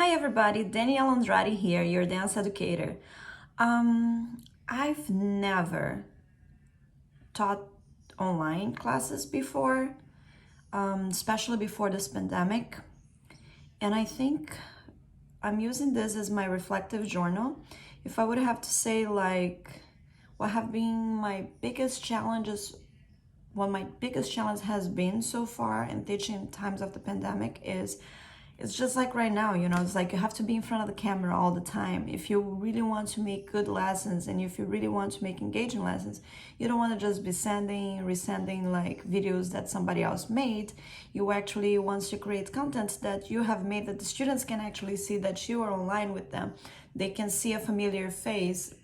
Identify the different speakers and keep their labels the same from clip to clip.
Speaker 1: Hi everybody, Danielle Andrade here, your dance educator. I've never taught online classes before, especially before this pandemic. And I think I'm using this as my reflective journal. If I would have to say what have been my biggest challenges, what my biggest challenge has been so far in teaching times of the pandemic is it's just like right now, it's like you have to be in front of the camera all the time. If you really want to make good lessons and if you really want to make engaging lessons, you don't want to just be resending like videos that somebody else made. You actually want to create content that you have made that the students can actually see that you are online with them. They can see a familiar face,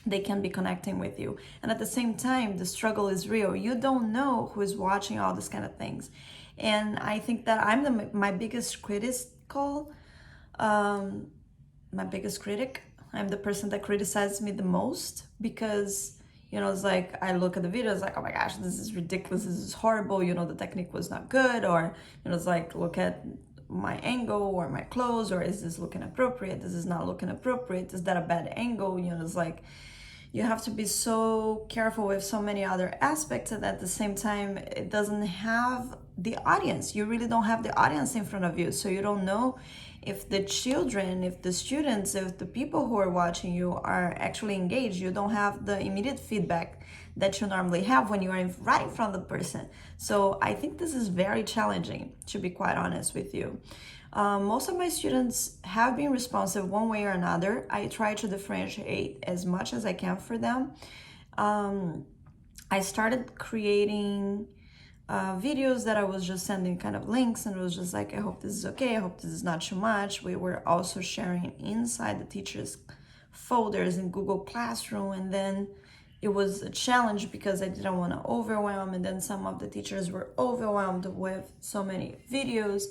Speaker 1: they can be connecting with you. And at the same time, the struggle is real. You don't know who is watching all these kind of things. And I think that my biggest my biggest critic. I'm the person that criticizes me the most because, it's like I look at the videos like, oh my gosh, this is ridiculous, this is horrible, the technique was not good, or, it's like, look at my angle or my clothes, or is this looking appropriate, this is not looking appropriate, is that a bad angle, it's like, you have to be so careful with so many other aspects, and at the same time it doesn't have the audience. You really don't have the audience in front of you, so you don't know if the children, if the students, if the people who are watching you are actually engaged. You don't have the immediate feedback that you normally have when you are right in front of the person. So I think this is very challenging, to be quite honest with you. Most of my students have been responsive one way or another. I try to differentiate as much as I can for them. I started creating videos that I was just sending kind of links, and it was just like, I hope this is okay, I hope this is not too much. We were also sharing inside the teachers' folders in Google Classroom, and then it was a challenge because I didn't want to overwhelm, and then some of the teachers were overwhelmed with so many videos,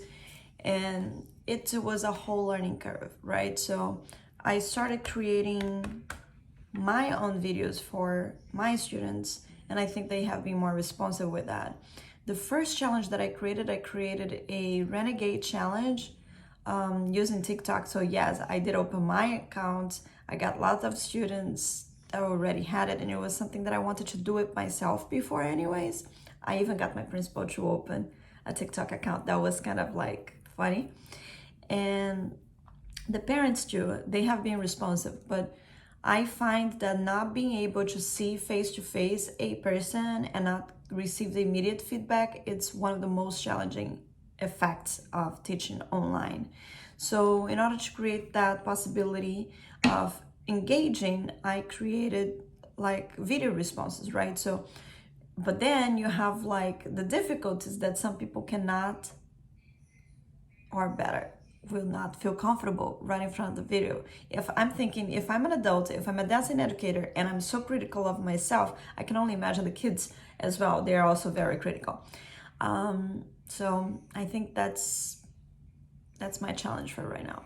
Speaker 1: and it was a whole learning curve, right? So I started creating my own videos for my students, and I think they have been more responsive with that. The first challenge that I created a renegade challenge using TikTok. So yes, I did open my account. I got lots of students that already had it, and it was something that I wanted to do it myself before anyways. I even got my principal to open a TikTok account. That was kind of like funny. And the parents too, they have been responsive, but I find that not being able to see face to face a person and not receive the immediate feedback, it's one of the most challenging effects of teaching online. So in order to create that possibility of engaging, I created like video responses, right? So, but then you have like the difficulties that some people cannot, or better, will not feel comfortable right in front of the video. If I'm thinking, if I'm an adult, if I'm a dancing educator and I'm so critical of myself, I can only imagine the kids as well. They're also very critical. So I think that's my challenge for right now.